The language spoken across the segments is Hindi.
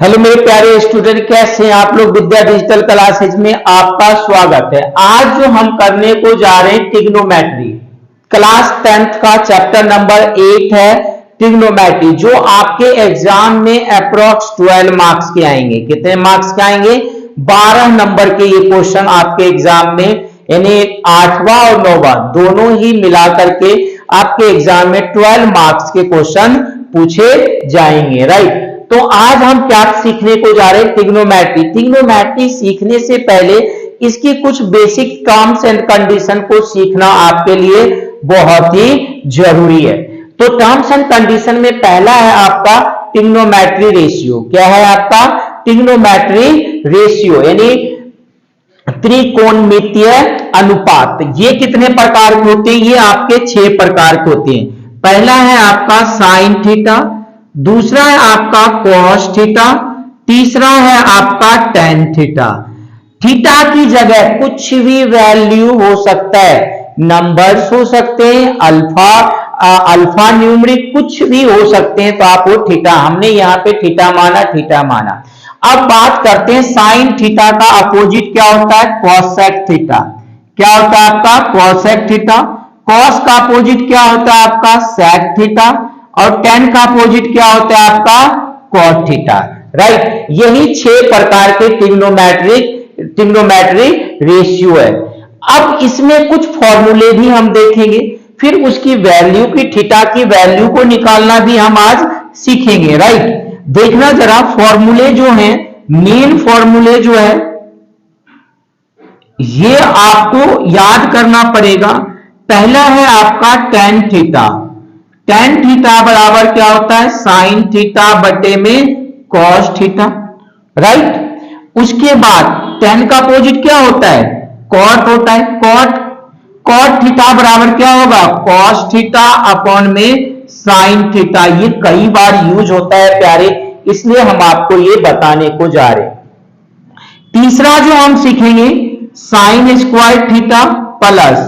हेलो मेरे प्यारे स्टूडेंट, कैसे हैं आप लोग। विद्या डिजिटल क्लासेज में आपका स्वागत है। आज जो हम करने को जा रहे हैं ट्रिग्नोमेट्री, क्लास 10th का चैप्टर नंबर 8 है ट्रिग्नोमेट्री, जो आपके एग्जाम में अप्रोक्स 12 मार्क्स के आएंगे। कितने मार्क्स के आएंगे? 12 नंबर के ये क्वेश्चन आपके एग्जाम में, यानी 8वां और 9वां दोनों ही मिला करके आपके एग्जाम में 12 मार्क्स के क्वेश्चन पूछे जाएंगे, राइट। तो आज हम क्या सीखने को जा रहे हैं? ट्रिग्नोमेट्री। ट्रिग्नोमेट्री सीखने से पहले इसकी कुछ बेसिक टर्म्स एंड कंडीशन को सीखना आपके लिए बहुत ही जरूरी है। तो टर्म्स एंड कंडीशन में पहला है आपका ट्रिग्नोमेट्री रेशियो। क्या है आपका? ट्रिग्नोमेट्री रेशियो, यानी त्रिकोणमितीय अनुपात। ये कितने प्रकार के होते हैं? ये आपके 6 प्रकार के होते हैं। पहला है आपका साइन थीटा, दूसरा है आपका कॉस थीटा, तीसरा है आपका टेन थीटा। थीटा की जगह कुछ भी वैल्यू हो सकता है, नंबर्स हो सकते हैं, अल्फा न्यूमरिक कुछ भी हो सकते हैं, तो आप वो थीटा, हमने यहाँ पे थीटा माना। अब बात करते हैं साइन थीटा का अपोजिट क्या होता है? Cosec theta. क्या होता है आपका? Cosec theta. कॉस का अपोजिट क्या होता है आपका? Sec theta. और टेन का अपोजिट क्या होता है आपका? Cot theta, right. यही 6 प्रकार के ट्रिग्नोमेट्री रेशियो है। अब इसमें कुछ फॉर्मूले भी हम देखेंगे, फिर उसकी वैल्यू की, थीटा की वैल्यू को निकालना भी हम आज सीखेंगे, राइट। देखना जरा फॉर्मूले जो हैं, मेन फॉर्मूले जो है ये आपको याद करना पड़ेगा। पहला है आपका टेन थीटा। टेन थीटा बराबर क्या होता है? साइन थीटा बटे में कॉस थीटा, राइट। उसके बाद टेन का अपोजिट क्या होता है? कॉट होता है। कॉट थीटा बराबर क्या होगा? कॉस थीटा अपॉन में साइन थीटा। ये कई बार यूज होता है प्यारे, इसलिए हम आपको ये बताने को जा रहे हैं। तीसरा जो हम सीखेंगे, sine square theta plus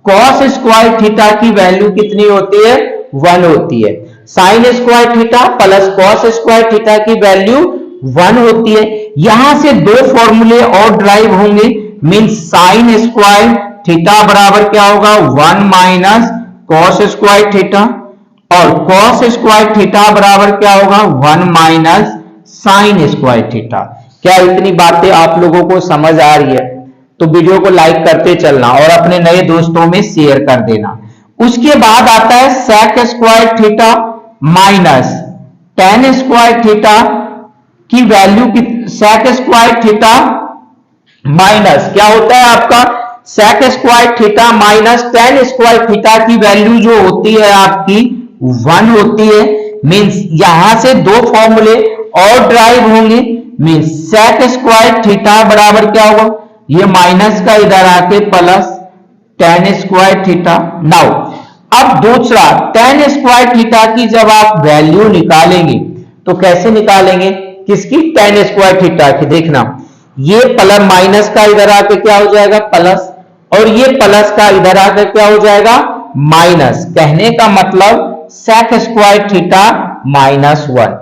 cos square theta की वैल्यू कितनी होती है? 1 होती है। Sine square theta plus cos square theta की वैल्यू 1 होती है। यहां से 2 फॉर्मूले और ड्राइव होंगे, मींस साइन स्क्वायर थीटा बराबर क्या होगा? 1 माइनस कॉस स्क्वायर थीटा, और कॉस स्क्वायर थीटा बराबर क्या होगा? 1 माइनस साइन स्क्वायर थीटा। क्या इतनी बातें आप लोगों को समझ आ रही है? तो वीडियो को लाइक करते चलना और अपने नए दोस्तों में शेयर कर देना। उसके बाद आता है sec square theta minus tan square theta की वैल्यू की, सेक स्क्वायर थीटा माइनस क्या होता है आपका? Sec square theta minus tan square theta की वैल्यू जो होती है आपकी 1 होती है। मींस यहां से 2 फॉर्मूले और ड्राइव होंगे, मींस सेक स्क्वायर थीटा बराबर क्या होगा? ये माइनस का इधर आके plus ten square theta. Now अब दूसरा टेन स्क्वायर थीटा की जब आप वैल्यू निकालेंगे तो कैसे निकालेंगे? किसकी? टेन स्क्वायर थीटा की। देखना, ये प्लस माइनस का इधर आके क्या हो जाएगा? प्लस, और ये प्लस का इधर आकर क्या हो जाएगा? माइनस। कहने का मतलब सेक स्क्वायर थीटा माइनस 1।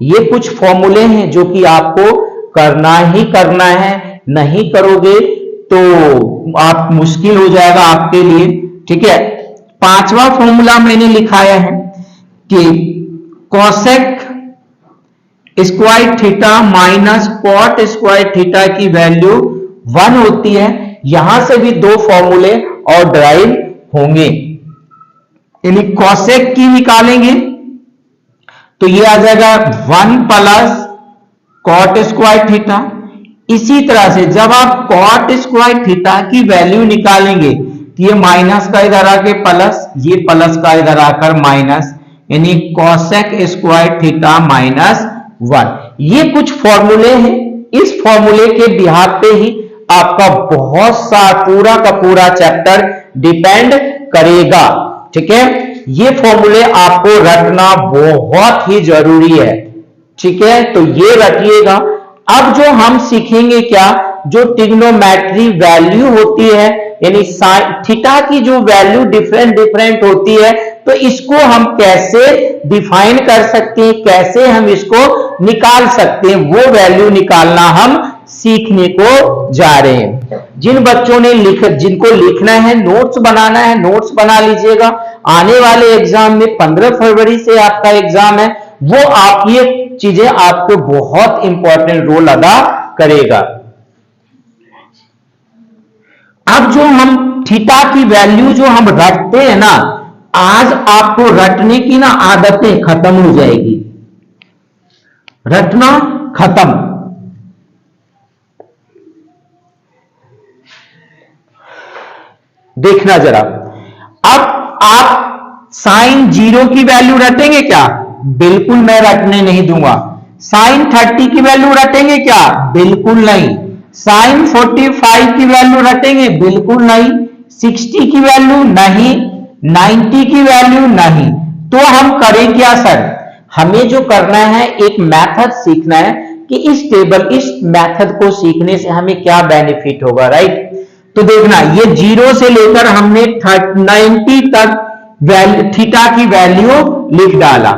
ये कुछ फॉर्मूले हैं जो कि आपको करना ही करना है, नहीं करोगे तो आप मुश्किल हो जाएगा आपके लिए, ठीक है। 5वां फॉर्मूला मैंने लिखाया है कि cosec square theta minus cot square theta की वैल्यू 1 होती है। यहां से भी 2 फॉर्मूले और ड्राइव होंगे, यानी कॉसेक की निकालेंगे तो ये आ जाएगा 1 प्लस कॉट स्क्वायर थीटा। इसी तरह से जब आप कॉट स्क्वायर थीटा की वैल्यू निकालेंगे तो ये माइनस का इधर आके प्लस, ये प्लस का इधर आकर माइनस, यानी कॉसेक स्क्वायर थीटा माइनस 1। ये कुछ फॉर्मूले हैं। इस फॉर्मूले के बिहार पे ही आपका बहुत सा पूरा का पूरा चैप्टर डिपेंड करेगा, ठीक है। ये फॉर्मूले आपको रटना बहुत ही जरूरी है, ठीक है, तो ये रटिएगा। अब जो हम सीखेंगे क्या, जो ट्रिग्नोमेट्री वैल्यू होती है, यानी थीटा की जो वैल्यू डिफरेंट होती है, तो इसको हम कैसे डिफाइन कर सकते हैं, कैसे हम इसको निकाल सकते हैं, वो वैल्यू निकालना हम सीखने को जा रहे हैं। जिन बच्चों ने जिनको लिखना है, नोट्स बनाना है, नोट्स बना लीजिएगा। आने वाले एग्जाम में 15 फरवरी से आपका एग्जाम है, वो आप ये चीजें आपको बहुत इंपॉर्टेंट रोल अदा करेगा। अब जो हम थीटा की वैल्यू जो हम रटते हैं ना, आज आपको रटने की ना आदतें खत्म हो जाएगी, रटना खत्म। देखना जरा, अब आप साइन 0 की वैल्यू रटेंगे क्या? बिल्कुल मैं रटने नहीं दूंगा। साइन 30 की वैल्यू रटेंगे क्या? बिल्कुल नहीं। साइन 45 की वैल्यू रटेंगे? बिल्कुल नहीं। 60 की वैल्यू नहीं, 90 की वैल्यू नहीं। तो हम करें क्या सर? हमें जो करना है, एक मेथड सीखना है कि इस मेथड को सीखने से हमें क्या बेनिफिट होगा, राइट? तो देखना, ये 0 से लेकर हमने 90 तक थीटा की वैल्यू लिख डाला,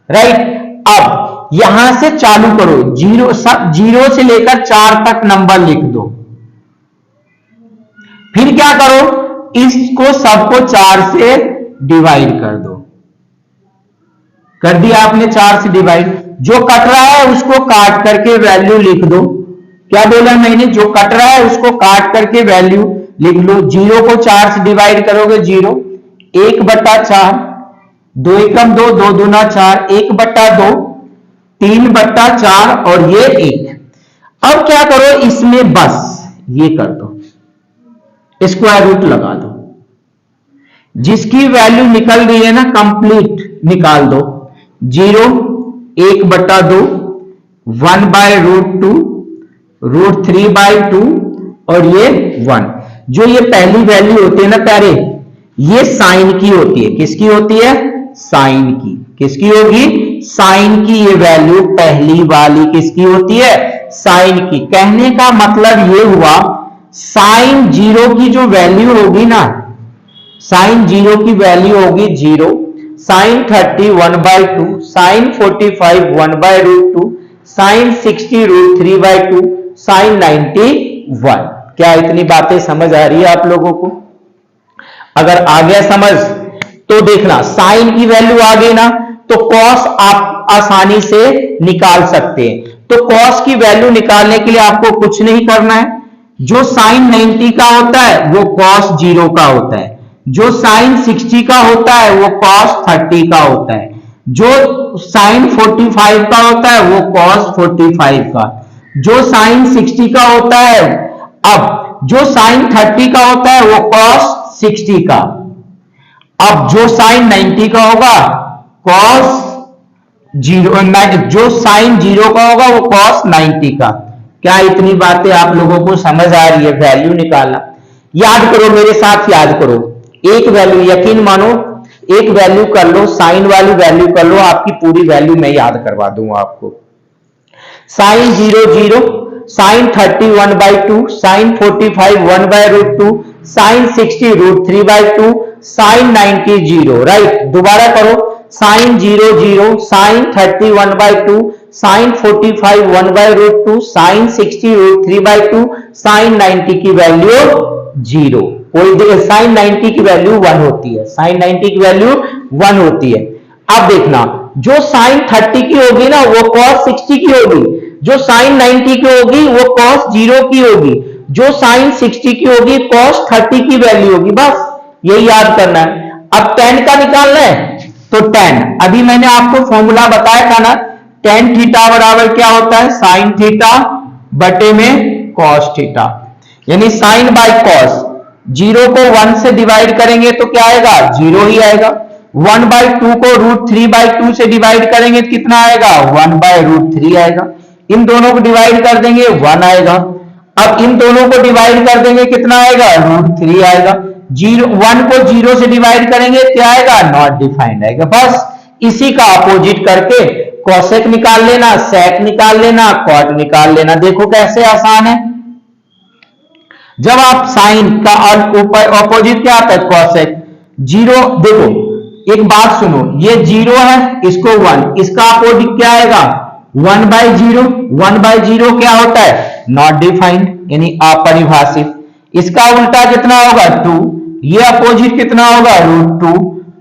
राइट? अब यहां से चालू करो, 0 से लेकर 4 तक नंबर लिख दो। फिर क्या करो, इसको सबको 4 से डिवाइड कर दो। कर दिया आपने 4 से डिवाइड। जो कट रहा है उसको काट करके वैल्यू लिख दो। क्या बोला मैंने? जो कट रहा है उसको काट करके वैल्यू लिख लो। 0 को 4 से डिवाइड करोगे 0, 1/4, 2 एकम 2, 2 दूना 4, 1/2, 3/4 और ये 1। अब क्या करो, इसमें बस ये कर दो, स्क्वायर रूट लगा दो। जिसकी वैल्यू निकल रही है ना, कंप्लीट निकाल दो। 0, 1/2, 1/√2, √3/2 और ये 1। जो ये पहली वैल्यू होती है ना प्यारे, ये साइन की होती है। किसकी होती है? साइन की। किसकी होगी? साइन की। ये वैल्यू पहली वाली किसकी होती है? साइन की। कहने का मतलब ये हुआ, साइन 0 की जो वैल्यू होगी ना, साइन 0 की वैल्यू होगी 0, साइन 30 1/2, साइन 45 1/√2, साइन 60 √3/2, साइन 90 1। क्या इतनी बातें समझ आ रही है आप लोगों को? अगर आ गया समझ तो देखना, साइन की वैल्यू आ गई ना, तो कॉस आप आसानी से निकाल सकते हैं। तो कॉस की वैल्यू निकालने के लिए आपको कुछ नहीं करना है। जो साइन 90 का होता है वो कॉस 0 का होता है। जो साइन 60 का होता है वो कॉस 30 का होता है। जो साइन 45 का होता है वो कॉस 45 का। जो साइन 60 का होता है, अब जो साइन 30 का होता है वो कॉस 60 का। अब जो साइन 90 का होगा कॉस 0, जो साइन 0 का होगा वो कॉस 90 का। क्या इतनी बातें आप लोगों को समझ आ रही है? वैल्यू निकालना याद करो, मेरे साथ याद करो। एक वैल्यू, यकीन मानो, एक वैल्यू कर लो, साइन वाली वैल्यू कर लो, आपकी पूरी वैल्यू मैं याद करवा दूंगा आपको। Sine 0 0, sine 30 1/2, sine 45 1/√2, sine 60 √3/2, sine 90 0, right? दोबारा करो, sine 0 0, sine 30 1/2, sine 45 1/√2, sine 60 √3/2, sine 90 की वैल्यू 0। कोई साइन 90 की वैल्यू 1 होती है, साइन 90 की वैल्यू 1 होती है। अब देखना, जो साइन 30 की होगी ना वो कॉस 60 की होगी, जो साइन 90 की होगी वो कॉस 0 की होगी, जो साइन 60 की होगी कॉस 30 की वैल्यू होगी। बस यही याद करना है। अब tan का निकालना है तो tan, अभी मैंने आपको फॉर्मूला बताया था ना, tan थीटा बराबर क्या होता है? साइन थीटा बटे में कॉस थीटा, यानी साइन बाय कॉस। 0 को 1 से डिवाइड करेंगे तो क्या आएगा? 0 ही आएगा। 1/2 को √3/2 से डिवाइड करेंगे तो कितना आएगा? 1/√3 आएगा। इन दोनों को डिवाइड कर देंगे 1 आएगा। अब इन दोनों को डिवाइड कर देंगे कितना आएगा? √3 आएगा। 1 को 0 से डिवाइड करेंगे क्या आएगा? नॉट डिफाइंड आएगा। बस इसी का अपोजिट करके कॉसेक निकाल लेना, सेक निकाल लेना, कॉट निकाल लेना। देखो कैसे आसान है। जब आप साइन का ऊपर अपोजिट क्या आता है? कॉसेक। 0 देखो, एक बात सुनो, ये 0 है, इसको 1, इसका अपोजिट क्या आएगा 1/0। 1/0 क्या होता है नॉट डिफाइंड यानी अपरिभाषित। इसका उल्टा कितना होगा 2, ये अपोजिट कितना होगा √2,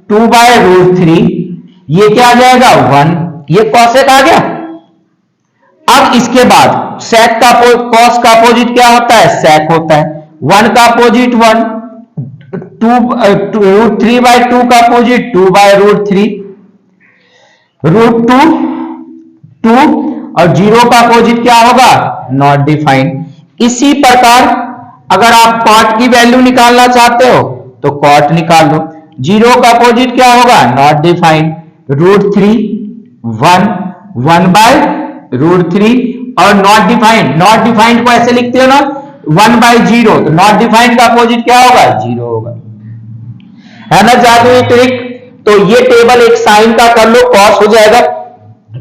2/√3, ये क्या आ जाएगा 1, ये कॉसेक आ गया। अब इसके बाद सेक का कॉस का अपोजिट क्या होता है सेक होता है, 1 का अपोजिट 1, √3/2 का अपोजिट 2/√3, √2 2 और 0 का अपोजिट क्या होगा नॉट डिफाइंड। इसी प्रकार अगर आप कॉट की वैल्यू निकालना चाहते हो तो कॉट निकाल लो, 0 का अपोजिट क्या होगा नॉट डिफाइंड, √3 1 1/√3 और नॉट डिफाइंड। नॉट डिफाइंड को ऐसे लिखते हो ना 1/0, तो नॉट डिफाइंड का अपोजिट क्या होगा 0 होगा, है ना जादुई ट्रिक। तो ये टेबल एक साइन का कर लो, कॉस हो जाएगा,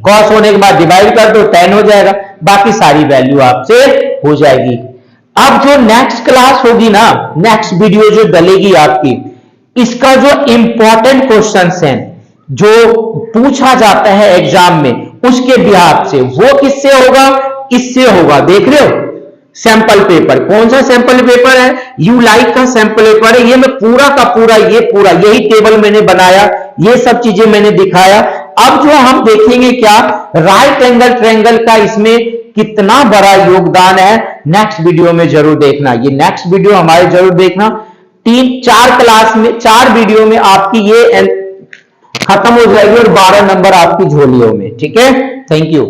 कॉस होने के बाद डिवाइड कर दो tan हो जाएगा, बाकी सारी वैल्यू आपसे हो जाएगी। अब जो नेक्स्ट क्लास होगी ना, नेक्स्ट वीडियो जो डलेगी आपकी, इसका जो इंपॉर्टेंट क्वेश्चंस हैं जो पूछा जाता है एग्जाम में उसके बिहाफ से, वो किससे होगा इससे होगा। देख रहे हो सैंपल पेपर, कौन सा सैंपल पेपर है यू लाइक का सैंपल पेपर है। ये मैं पूरा का पूरा ये पूरा यही टेबल मैंने बनाया, ये सब चीजें मैंने दिखाया। अब जो हम देखेंगे क्या राइट एंगल ट्रायंगल का इसमें कितना बड़ा योगदान है, नेक्स्ट वीडियो में जरूर देखना। ये नेक्स्ट वीडियो हमारे जरूर देखना, 3-4 क्लास में 4 वीडियो में आपकी ये खत्म हो जाएगी और 12 नंबर आपकी झोलियों में। ठीक है, थैंक यू।